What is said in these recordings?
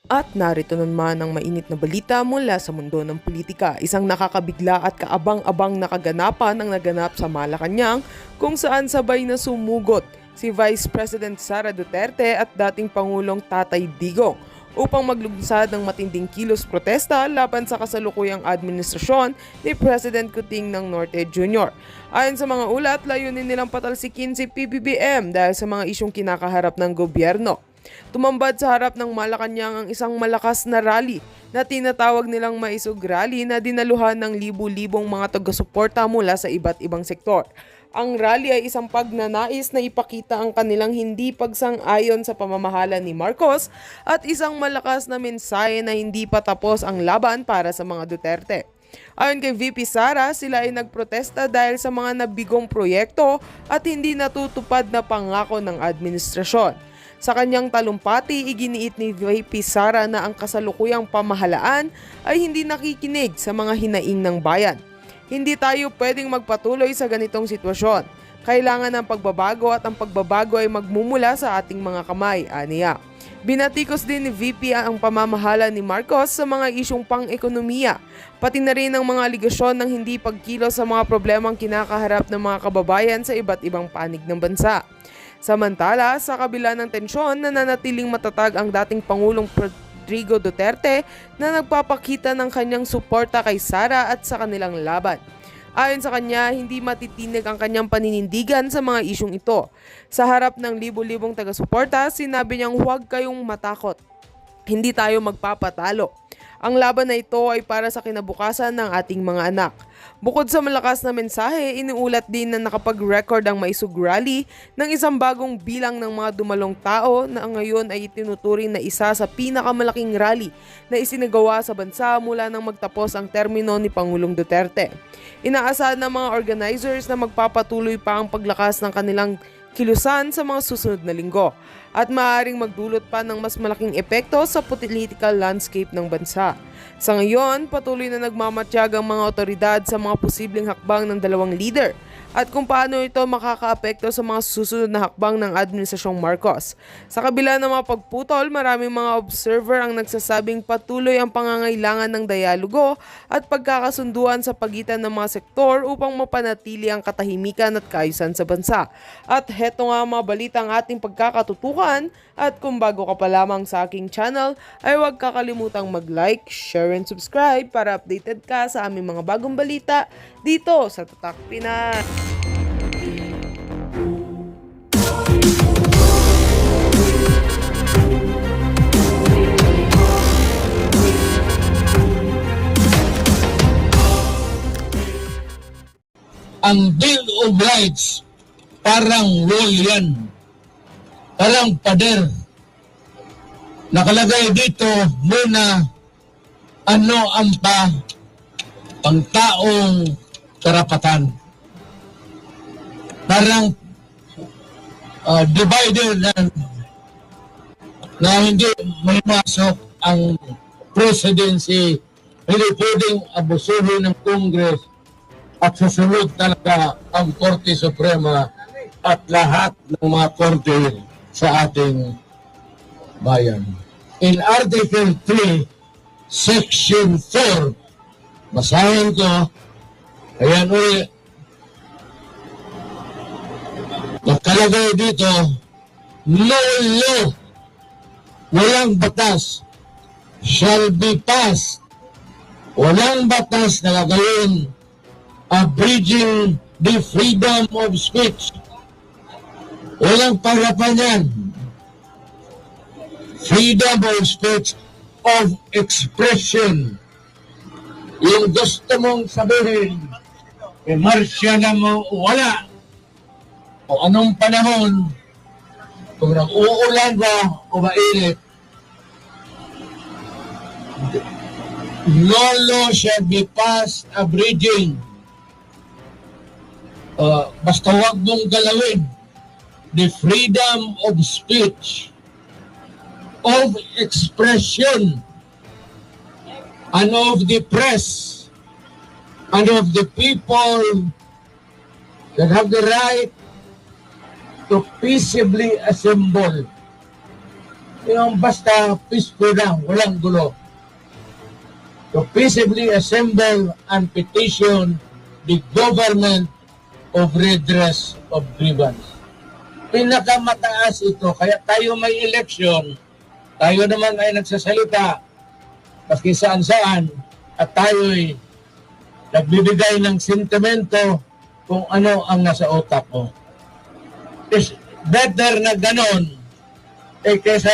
At narito naman ang mainit na balita mula sa mundo ng politika. Isang nakakabigla at kaabang-abang na kaganapan ang naganap sa Malacanang kung saan sabay na sumugot si Vice President Sara Duterte at dating Pangulong Tatay Digong upang maglunsad ng matinding kilos protesta laban sa kasalukuyang administrasyon ni President Kuting ng Norte Jr. Ayon sa mga ulat, layunin nilang patalsikin si PBBM dahil sa mga isyong kinakaharap ng gobyerno. Tumambad sa harap ng Malacanang ang isang malakas na rally na tinatawag nilang Maisog Rally na dinaluhan ng libu-libong mga taga-suporta mula sa iba't ibang sektor. Ang rally ay isang pagnanais na ipakita ang kanilang hindi pagsang-ayon sa pamamahala ni Marcos at isang malakas na mensahe na hindi pa tapos ang laban para sa mga Duterte. Ayon kay VP Sara, sila ay nagprotesta dahil sa mga nabigong proyekto at hindi natutupad na pangako ng administrasyon. Sa kanyang talumpati, iginiit ni VP Sara na ang kasalukuyang pamahalaan ay hindi nakikinig sa mga hinaing ng bayan. Hindi tayo pwedeng magpatuloy sa ganitong sitwasyon. Kailangan ng pagbabago at ang pagbabago ay magmumula sa ating mga kamay, aniya. Binatikos din ni VP ang pamamahala ni Marcos sa mga isyong pang-ekonomiya, pati na rin ang mga aligasyon ng hindi pagkilos sa mga problemang kinakaharap ng mga kababayan sa iba't ibang panig ng bansa. Samantala, sa kabila ng tensyon, nananatiling matatag ang dating Pangulong Rodrigo Duterte na nagpapakita ng kanyang suporta kay Sara at sa kanilang laban. Ayon sa kanya, hindi matitinig ang kanyang paninindigan sa mga isyong ito. Sa harap ng libu-libong taga-suporta, sinabi niyang huwag kayong matakot. Hindi tayo magpapatalo. Ang laban na ito ay para sa kinabukasan ng ating mga anak. Bukod sa malakas na mensahe, iniulat din na nakapag-record ang Maisog Rally ng isang bagong bilang ng mga dumalong tao na ngayon ay itinuturing na isa sa pinakamalaking rally na isinagawa sa bansa mula nang magtapos ang termino ni Pangulong Duterte. Inaasahan ng mga organizers na magpapatuloy pa ang paglakas ng kanilang kilusan sa mga susunod na linggo at maaaring magdulot pa ng mas malaking epekto sa political landscape ng bansa. Sa ngayon, patuloy na nagmamatiyag ang mga otoridad sa mga posibleng hakbang ng dalawang leader at kung paano ito makakaapekto sa mga susunod na hakbang ng Administrasyong Marcos. Sa kabila ng mga pagputol, maraming mga observer ang nagsasabing patuloy ang pangangailangan ng dialogo at pagkakasunduan sa pagitan ng mga sektor upang mapanatili ang katahimikan at kaayusan sa bansa. At heto nga mga balitang ating pagkakatutukan at kung bago ka pa lamang sa aking channel ay huwag kakalimutang mag-like, share and subscribe para updated ka sa aming mga bagong balita dito sa Tatak Pinas. Ang Bill of Rights, parang wall yan. Parang pader. Nakalagay dito muna ano ang pangtaong karapatan. Parang divider na hindi may masok ang presidency, hindi pwedeng abusuhin ng Congress at susunod talaga ang Korte Suprema at lahat ng mga korte sa ating bayan. In Article 3, Section 4, basahin ko, ayan ulit, nakalagay dito, no law, walang batas, shall be passed, walang batas na gagawin abridging the freedom of speech. Walang parapan yan. Freedom of speech, of expression. Yung gusto mong sabihin, marsya na mo, wala. O anong panahon, kung nag-uulan ba o mainit, no law shall be passed abridging. Basta wag mong galawin the freedom of speech, of expression, and of the press, and of the people that have the right to peaceably assemble. Yung basta peaceful lang, walang gulo. To peaceably assemble and petition the government of redress of grievance. Pinakamataas ito, kaya tayo may election, tayo naman ay nagsasalita, maski saan-saan, at tayo'y nagbibigay ng sentimento kung ano ang nasa utak mo. It's better na ganon, kaysa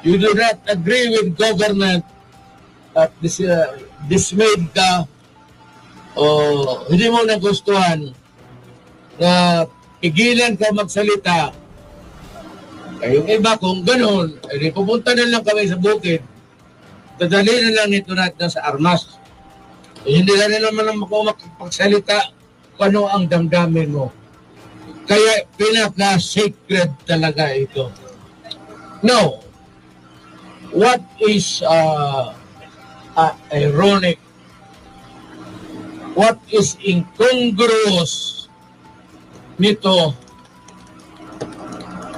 you do not agree with government at dismayed ka o hindi mo nagustuhan na pigilan ka magsalita. Yung iba kung ganon, pupunta na lang kami sa bukid, dadali na lang ito natin sa armas. Hindi na naman ako makapagsalita kung ano ang damdamin mo. Kaya pinaka-sacred talaga ito. Now, what is ironic, what is incongruous nito,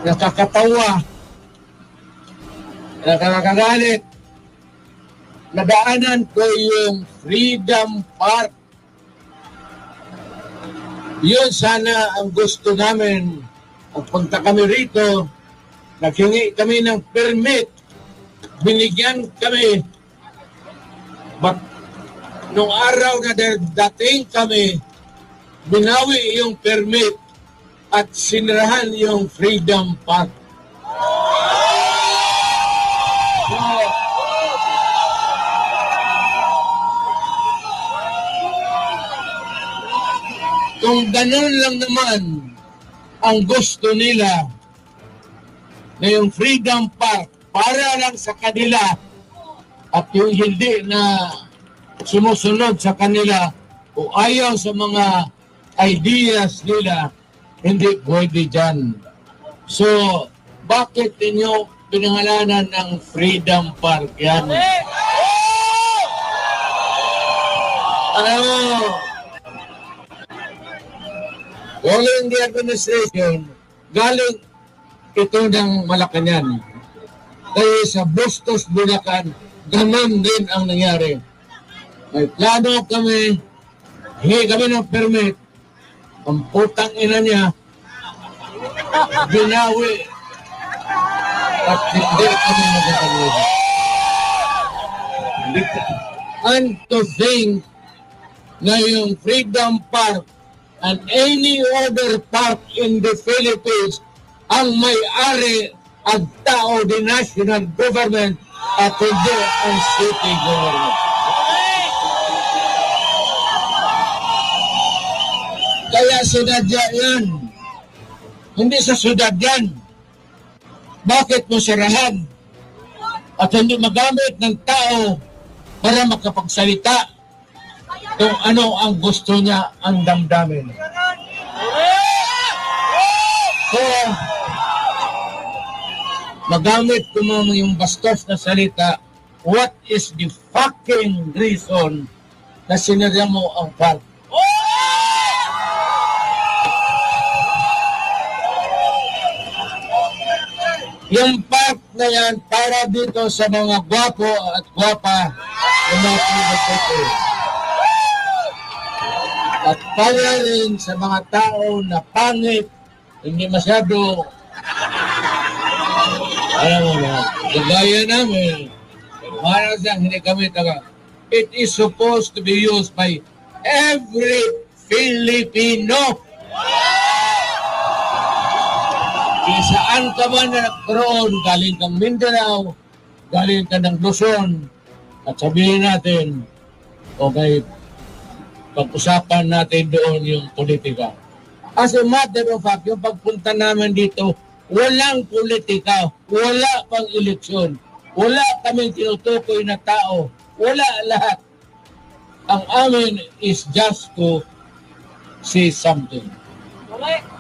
nakakatawa, nakakagalit, nadaanan ko yung Freedom Park. Yun sana ang gusto namin. Ang punta kami rito, naghingi kami ng permit, binigyan kami. But nung araw na dating kami, binawi yung permit at sinirahan yung Freedom Park. So, kung ganun lang naman ang gusto nila na yung Freedom Park para lang sa kanila at yung hindi na sumusunod sa kanila o ayaw sa mga ideas nila, hindi pwede dyan. So, bakit ninyo pinangalanan ng Freedom Park yan? Galing the administration, galing ito ng Malacanang. Kaya sa Bustos, Bulacan, ganun din ang nangyari. May plano kami, hingi kami ng permit, ang putang ina niya, binawi, at hindi kami magkakaroon. And to think na yung Freedom Park and any other park in the Philippines ang may-ari at tao di national government at hindi ang city government. Kaya sinadya yan. Hindi sa syudad yan. Bakit mo sirahan at hindi magamit ng tao para makapagsalita kung ano ang gusto niya ang damdamin? So, magamit ko mo yung bastos na salita, what is the fucking reason na sinadya mo ang park? Yung park na yan para dito sa mga gwapo at gwapa na mga pinagpapay. At para rin sa mga tao na pangit, hindi masyado, alam mo na, gagaya namin, para siyang hindi kami taga. It is supposed to be used by every Filipino. Kung saan ka man na nagkaroon, galing kang Mindanao, galing ka ng Luzon, at sabihin natin, okay, pag-usapan natin doon yung politika. As a matter of fact, yung pagpunta namin dito, walang politika, wala pang eleksyon, wala kaming tinutukoy na tao, wala lahat. Ang amin is just to say something.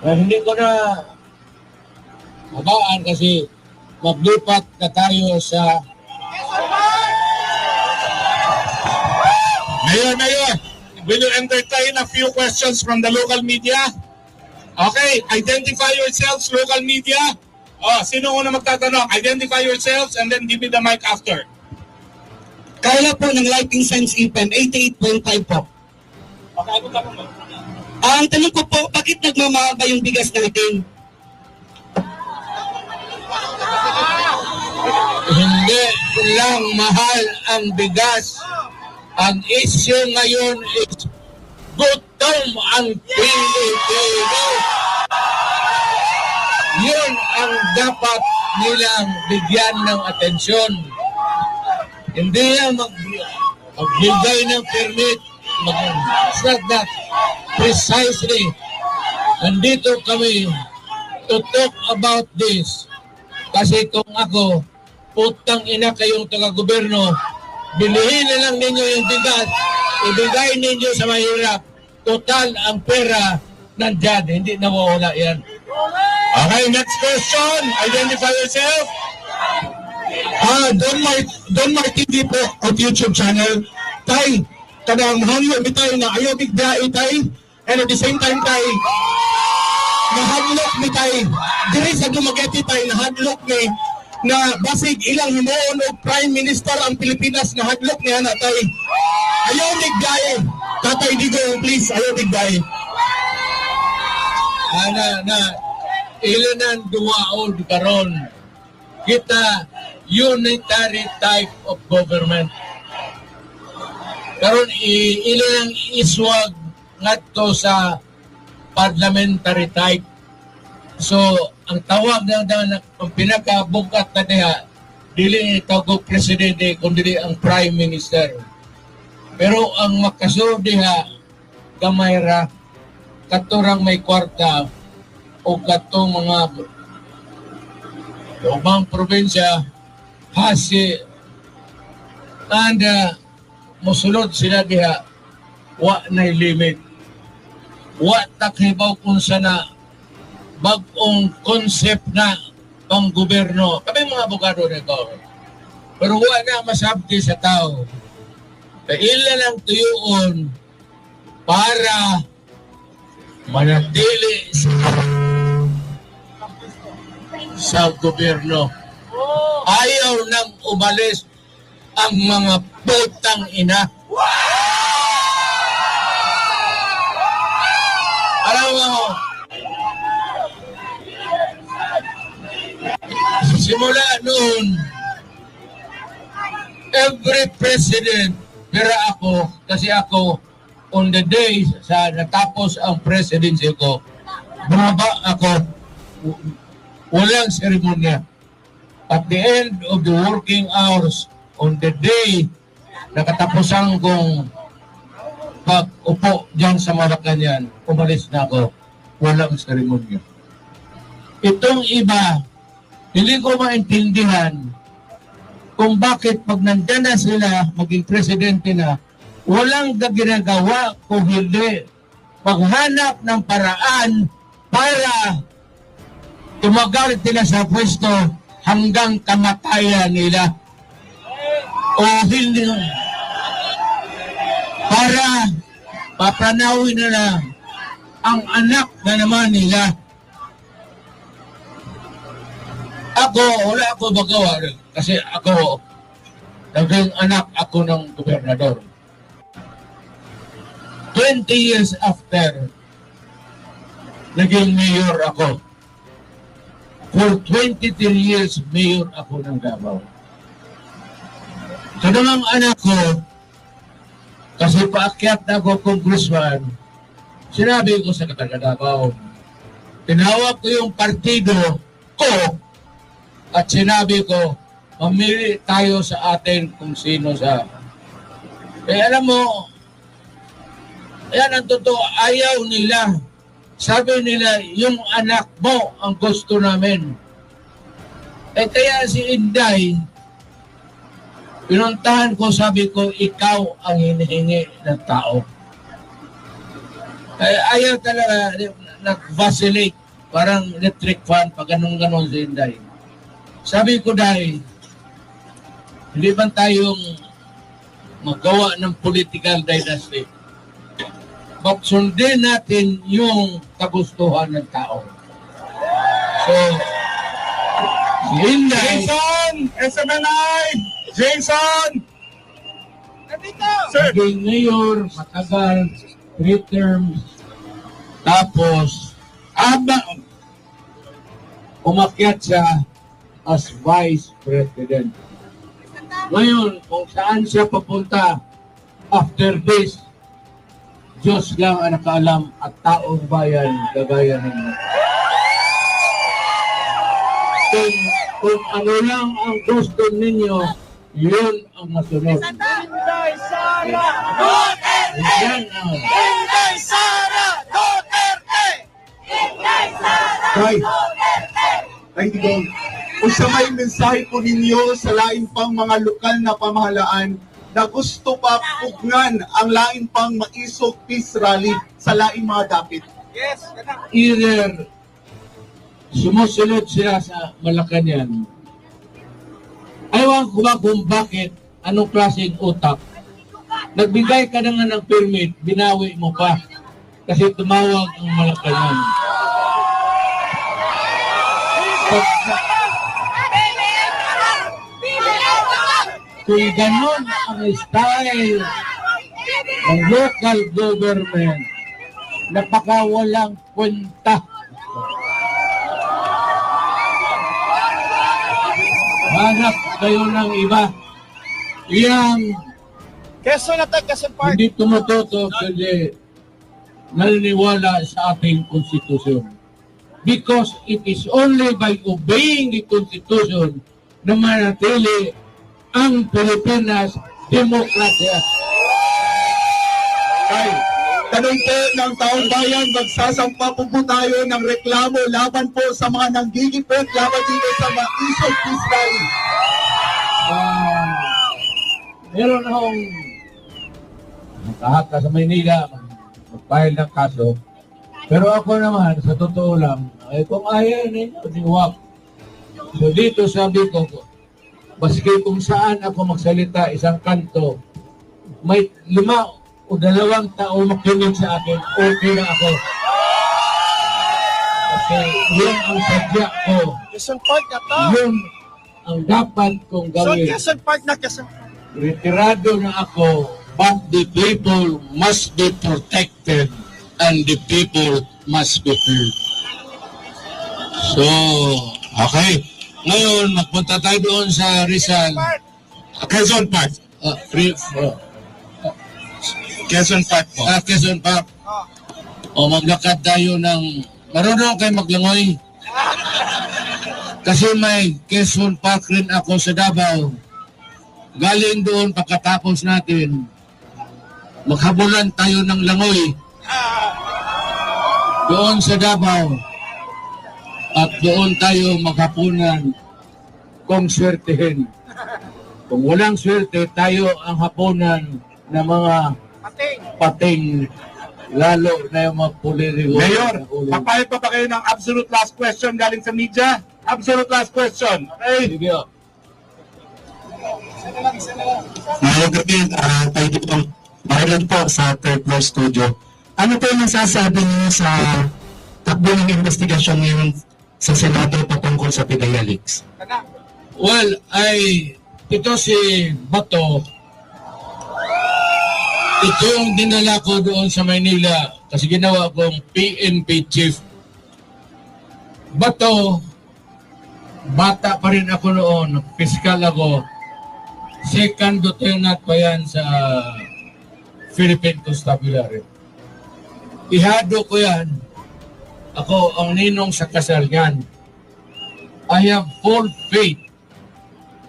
Hindi ko na habaan kasi maglipat na tayo sa... Mayor, will you entertain a few questions from the local media? Okay, identify yourselves, local media. Oh, sino una magtatanong? Identify yourselves and then give me the mic after. Kaya po ng Lighting Signs IPEN, 88.5 po. Okay, ako ka mo. Ang tanong ko po, bakit nagmamahal yung bigas natin? Hindi lang mahal ang bigas. Ang issue ngayon is gutom ang Pilipino. Yun ang dapat nilang bigyan ng atensyon. Hindi yan magbigay ng permit. It's not that. Precisely. Nandito kami to talk about this. Kasi kung ako, putang ina kayong taga-gobyerno, bilihin na lang ninyo yung bigas, ibigay ninyo sa mahirap. Total, ang pera nandyan, hindi nawawala yan. Okay, next question. Identify yourself. Don TV po on YouTube channel. Tay, kanang hangyo mi tay na ayaw bigdai tay. And at the same time tay, nahadlok mi tay. Diri sa Dumaguete tay, nahadlok mi na basig ilang himuon og Prime Minister ang Pilipinas, nahadlok niya na tay. Ayaw bigdai. Tatay Digong, please, ayaw bigdai. Na ilan ang duwaol karon. Kita unitary type of government. Karon ilan ang iswag ngadto sa parliamentary type. So ang tawag na ang pinakabukat na diha dili tawag presidente kundi ang prime minister. Pero ang makasunod diha gamay ra katurang may kwarta o katong mga ubang probinsya hasi and musulod sila diha wa na limit, wa takhibaw kung sana bagong concept na pang gobyerno. Kami mga abogado nito, pero wa na masabti sa tao. Kailan lang tuyoon para manatili sa gobyerno. Ayaw nang umalis ang mga putang ina. Alam mo, simula noon, every president, pero ako, kasi ako, on the day sa natapos ang presidency ko, bumaba ako, walang seremonya. At the end of the working hours, on the day, nakatapusan kong pag-upo dyan sa Malacanang, umalis na ako, walang seremonya. Itong iba, hindi ko maintindihan kung bakit pag nandyan na sila, maging presidente na, walang ginagawa kung hindi maghanap ng paraan para tumagal sila sa pwesto hanggang kamatayan nila. O hindi para papanawin nila ang anak na naman nila. Ako, wala ako magawa kasi ako, naging anak ako ng gobernador. 20 years after, naging mayor ako. For 23 years, mayor ako ng Davao. Sa namang anak ko, kasi paakyat na ako congressman, sinabi ko sa Davao, tinawag ko yung partido ko at sinabi ko, mamili tayo sa atin kung sino sa... alam mo, yan ang totoo, ayaw nila. Sabi nila, yung anak mo ang gusto namin. Kaya si Inday, pinuntahan ko, sabi ko, ikaw ang hinihingi ng tao. Ayaw talaga, nag-vacillate, parang electric fan, pag ganun-ganon si Inday. Sabi ko, Day, hindi ba tayong magawa ng political dynasty? But sundin natin yung kagustuhan ng tao. So, Si Inday, Jason! SMNI! Jason! Sir! naging mayor, matagal, 3 terms. Tapos, umakyat siya as vice president. Ngayon, kung saan siya papunta after this, Diyos lang ang nakaalam at taong bayan gagaya ninyo. Kung ano lang ang gusto ninyo, yun ang masunod. Inday Sara Yan ang Inday Sara Duterte! Inday Sara Tay, Duterte! ay Digong, usa may mensahe po ninyo sa lain pang mga lokal na pamahalaan na gusto pa pugnan ang lain pang maisog peace rally sa laing mga dapit. either sumusunod sila sa Malacanang. Ayaw ko ba kung bakit, anong klaseng utak. Nagbigay ka na nga ng permit, binawi mo pa. Kasi tumawag ang Malacanang. Kung ganon ang style ng local government, napakawalang kwenta. Hanap kayo ng iba. Yang Quezon Attack, Quezon Park! hindi tumututo kundi naniniwala sa ating konstitusyon. Because it is only by obeying the Constitution na manatili ang Pilipinas demokrasya. Tay, tanong po ng taong bayan, magsasampa po tayo ng reklamo laban po sa mga nanggigipit laban dito sa maisog peace rally. Meron akong nakahaka sa Maynila, mag-file ng kaso. Pero ako naman, sa totoo lang, ay kung ayaw ninyo, diwak. So dito sabi ko, baski kung saan ako magsalita isang kanto, may 5 o 2 tao makinig sa akin, okay na ako. Kasi yun ang sadya ko. Quezon Park na to! Yun ang dapat kong So, gawin. Quezon Park na, Quezon Park! Retirado na ako, but the people must be protected and the people must be heard. So, okay. Ngayon, magpunta tayo doon sa Rizal. Quezon Park. Quezon Park po. Quezon Park. O maglakad tayo ng... Marunong kayo maglangoy. Kasi may Quezon Park rin ako sa Davao. Galing doon pagkatapos natin, maghabulan tayo ng langoy. Doon sa Davao. At doon tayo maghapunan kung swertehin. Kung walang swerte, tayo ang hapunan ng mga pating, lalo na yung mga pulirigo. Mayor, papayag pa ba kayo ng absolute last question galing sa media? Absolute last question. Okay? Sige. Ngayong gabi, tayo dito, makilan po sa third floor studio. Ano po yung masasabi niyo sa takbo ng investigasyon ngayon sa Senado patungkol sa PIDEA leaks? Well, ito si Bato, ito yung dinala ko doon sa Maynila kasi ginawa kong PNP chief. Bato, bata pa rin ako noon, piskal ako. Second lieutenant pa yan sa Philippine Constabulary. Ihado ko yan. Ako ang ninong sa kasal niyan. I have full faith.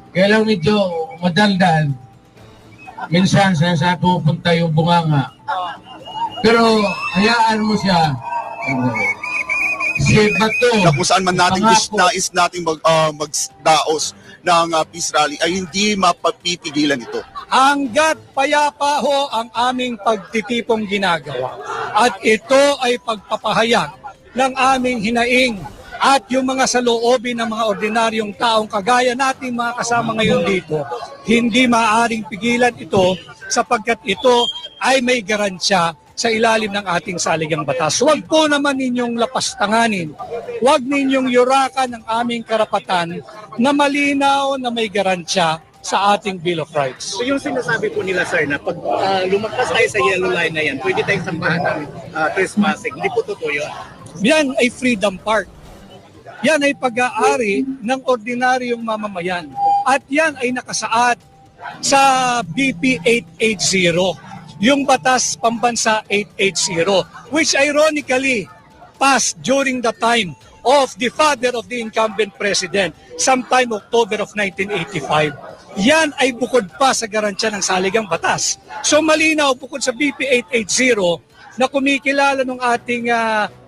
Kaya lang medyo madaldal. Minsan sa pupunta yung bunganga. Pero hayaan mo siya. Si Bato. Na kung saan man natin pangako- nais nating magdaos ng peace rally ay hindi mapapipigilan ito. Hanggat payapa ho ang aming pagtitipong ginagawa. At ito ay pagpapahayag ng aming hinaing at yung mga saloobin ng mga ordinaryong taong kagaya nating mga kasama ngayon dito, hindi maaaring pigilan ito sapagkat ito ay may garansya sa ilalim ng ating saligang batas. Huwag po naman ninyong lapastanganin, huwag ninyong yurakan ang aming karapatan na malinaw na may garansya sa ating Bill of Rights. So yung sinasabi po nila sir na pag lumagpas tayo sa yellow line na yan, pwede tayong sampahan ng trespassing. Hindi po totoo yun. Yan ay freedom park. Yan ay pag-aari ng ordinaryong mamamayan. At yan ay nakasaad sa BP 880, yung Batas Pambansa 880, which ironically passed during the time of the father of the incumbent president, sometime October of 1985. Yan ay bukod pa sa garansya ng saligang batas. So malinaw, bukod sa BP 880 na kumikilala ng ating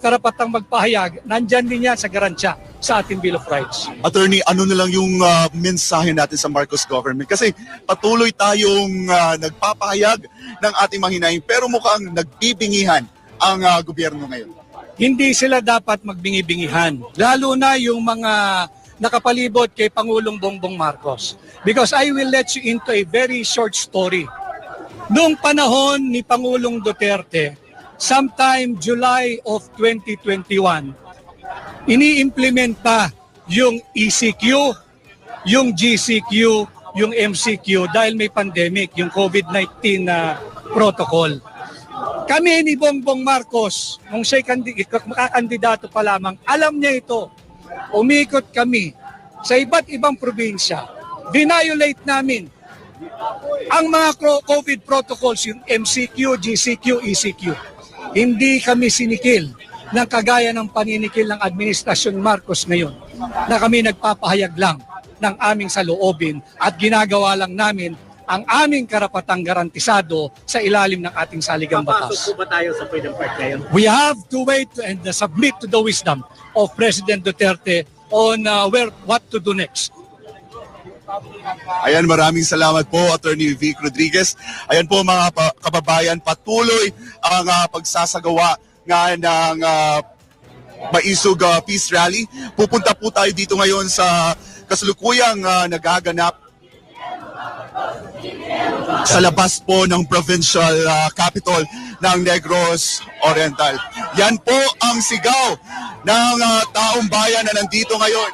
karapatang magpahayag, nandyan din yan sa garansya sa ating Bill of Rights. Attorney, ano na lang yung mensahe natin sa Marcos government? Kasi patuloy tayong nagpapahayag ng ating mahinaing pero mukhang nagbibingihan ang gobyerno ngayon. Hindi sila dapat magbingi-bingihan, lalo na yung mga nakapalibot kay Pangulong Bongbong Marcos. Because I will let you into a very short story. Noong panahon ni Pangulong Duterte, sometime July of 2021, iniimplementa yung ECQ, yung GCQ, yung MCQ dahil may pandemic, yung COVID-19 na protocol. Kami ni Bongbong Marcos, nung siya'y makakandidato pa lamang, alam niya ito. Umikot kami sa iba't ibang probinsya. Violate namin ang mga COVID protocols, yung MCQ, GCQ, ECQ. Hindi kami sinikil ng kagaya ng paninikil ng Administrasyon Marcos ngayon na kami nagpapahayag lang ng aming saloobin at ginagawa lang namin ang aming karapatang garantisado sa ilalim ng ating saligang batas. Papasok po ba tayo sa freedom park ngayon? We have to wait and submit to the wisdom of President Duterte on what to do next. Ayan, maraming salamat po, Attorney Vic Rodriguez. Ayan po mga kababayan, patuloy ang pagsasagawa nga ng Maisog Peace Rally. Pupunta po tayo dito ngayon sa kasalukuyang nagaganap sa labas po ng provincial capital ng Negros Oriental. Yan po ang sigaw ng taong bayan na nandito ngayon.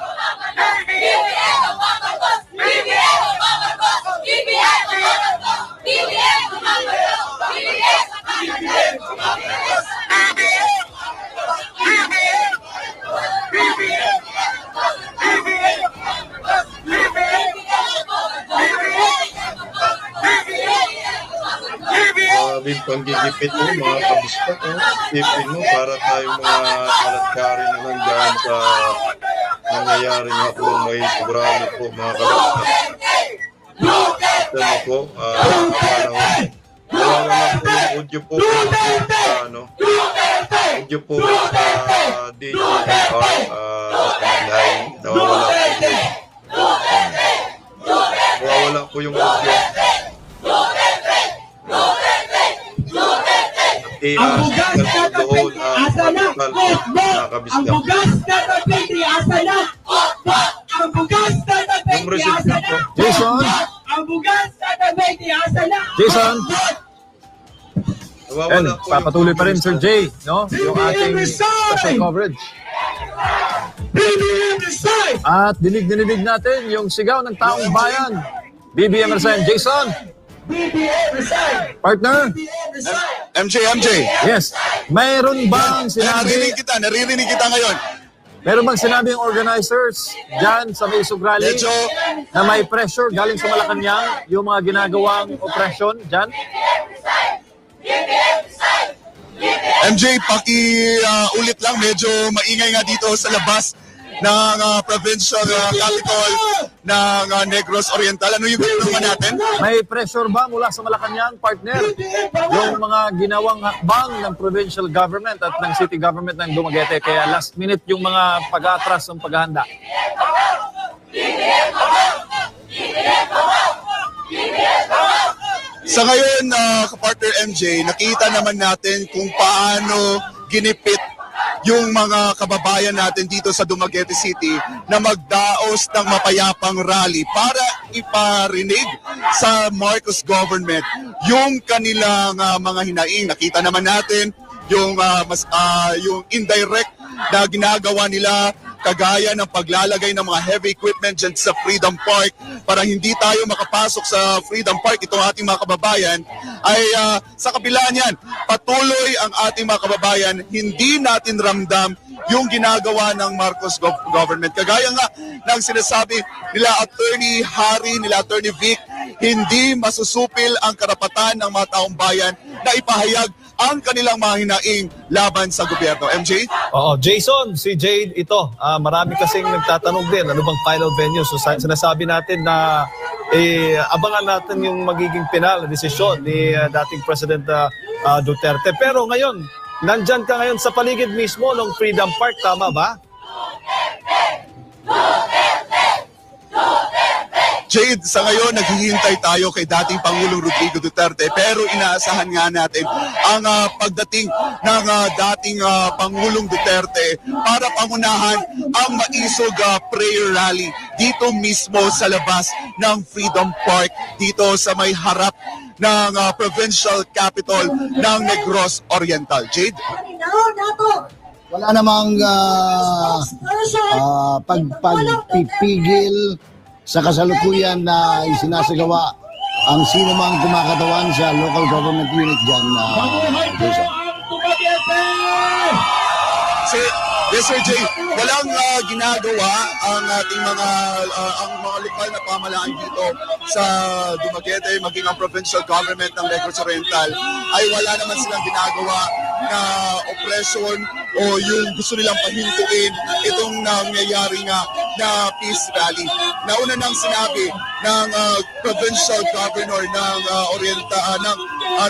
Grabing panggigipit mo, mga kabispat. Tipin mo para tayong mga alatkari na nandyan sa nangyayari nga po may programa po, mga kabispat. Ito na po, wala naman po yung audio po sa audio po sa DGNR nawawala po yung audio. Ang bugas na tapiti, asa na? Ang bugas na tapiti, asa na? Ang bugas na tapiti, asa na? Jason? Ang bugas na tapiti, asa na? Jason? And papatuloy pa rin Sir Jay, no? Yung ating special coverage. At dinig natin yung sigaw ng taong bayan. BBM Resign. Jason? Partner? MJ. Yes. Mayroon bang sinabi... Naririnig kita ngayon. Meron bang sinabi yung organizers dyan sa Maisog Rally na may pressure galing sa Malacanang yung mga ginagawang operasyon dyan? MJ, ulit lang, medyo maingay nga dito sa labas ng provincial capital ng Negros Oriental. Ano yung gagawin natin? May pressure ba mula sa Malacanang, partner? Yung mga ginawang hakbang ng provincial government at ng city government ng Dumaguete, kaya last minute yung mga pag-atras ng paghahanda. Sa ngayon, kapartner MJ, nakita naman natin kung paano ginipit yung mga kababayan natin dito sa Dumaguete City na magdaos ng mapayapang rally para iparinig sa Marcos government yung kanilang mga hinaing. Nakita naman natin yung yung indirect na ginagawa nila, kagaya ng paglalagay ng mga heavy equipment dyan sa Freedom Park para hindi tayo makapasok sa Freedom Park. Itong ating mga kababayan ay sa kabila niyan, patuloy ang ating mga kababayan, hindi natin ramdam yung ginagawa ng Marcos government. Kagaya nga ng sinasabi nila Attorney Harry, nila Attorney Vic, hindi masusupil ang karapatan ng mga taong bayan na ipahayag ang kanilang mga hinaing laban sa gobyerno. MJ? Oo, Jason, si Jade ito. Marami kasing nagtatanong din, ano bang final venue? So sinasabi natin na abangan natin yung magiging final na desisyon ni dating President Duterte. Pero ngayon, nandyan ka ngayon sa paligid mismo ng Freedom Park, tama ba? Jade, sa ngayon naghihintay tayo kay dating Pangulong Rodrigo Duterte, pero inaasahan nga natin ang pagdating ng dating Pangulong Duterte para pangunahan ang maisog prayer rally dito mismo sa labas ng Freedom Park, dito sa may harap ng provincial capital ng Negros Oriental. Jade? Wala namang pagpipigil sa kasalukuyan na isinasagawa ang sino mang kumakatawan sa local government unit dyan. Yes, Sir Jay, walang ginagawa ang ating mga lokal na pamahalaan dito sa Dumaguete, maging ang provincial government ng Negros Oriental, ay wala naman silang ginagawa na oppression o yung gusto nilang pahintuin itong nangyayari nga na peace rally. Nauna nang sinabi ng provincial governor ng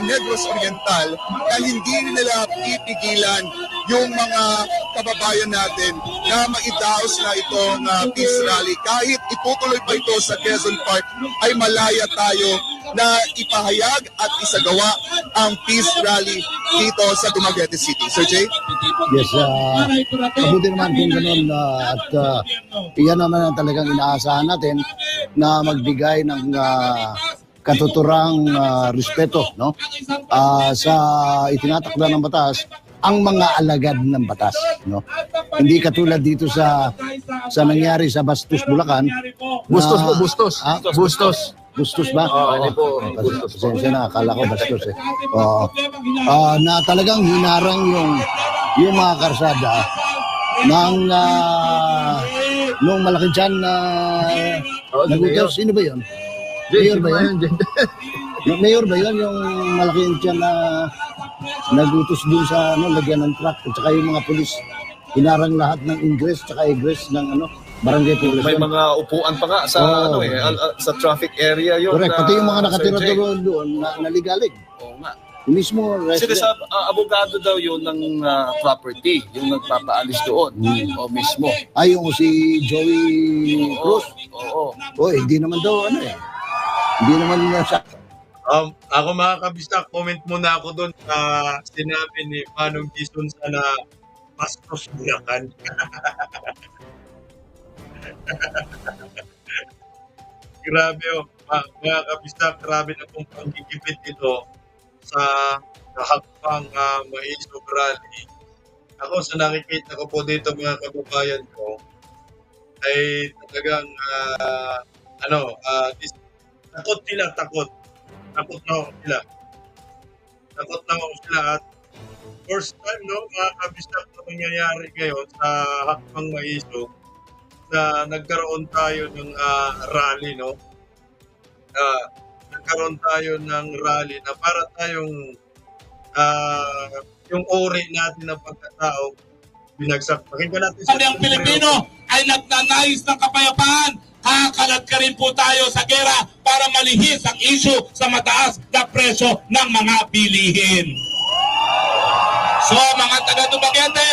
Negros Oriental na hindi nila pipigilan yung mga kababayan natin na maidaos na itong peace rally. Kahit itutuloy pa ito sa Quezon Park, ay malaya tayo na ipahayag at isagawa ang peace rally dito sa Dumaguete City. Sir Jay? Yes, mabuti naman kung ganun at iyan naman ang talagang inaasahan natin na magbigay ng katuturang respeto, no? Sa itinatakda ng batas ang mga alagad ng batas, no? Hindi katulad dito sa nangyari sa Bastos, Bulacan. Bustos po, Bustos. Bustos. Bustos ba? Hindi po. Pasensya na, akala ko Bastos eh. Na talagang hinarang yung mga karsada ng nung malaking tiyan na nagutos. Sino ba yun? Mayor ba yun? Mayor ba yun? Yung malaking tiyan na nagutos dun sa lagyan ng truck at saka yung mga pulis hinarang lahat ng ingress at saka egress ng barangay population. May mga upuan pa nga sa sa traffic area yun. Correct, pati yung mga nakatira doon naligalig. Oo nga. Mismo Kasi abogado daw yun ng property, yung nagpapaalis doon. O mismo. Ay, yung si Joey Cruz? Oo. Hindi naman daw hindi naman siya. Ako mga kabista, comment muna ako doon sa sinabi ni Manong Jason sana Bastos, Bulacan. Grabe mga kabista, grabe na pong panggigipit ito sa hakbang maisog rally. Ako sa nakikita ko po dito mga kababayan ko ay talagang takot sila. Takot na ako sila at first time mga kabista na nangyayari ngayon sa hakbang maisog na nagkaroon tayo ng rally nagkaroon tayo ng rally na para tayong yung uri natin ng pagkatao binagsak. Pakinggan natin Ang Pilipino ay nagnanais ng kapayapaan. Kakalat ka rin po tayo sa gera para malihis ang issue sa mataas na presyo ng mga bilihin. So mga taga Dumaguete,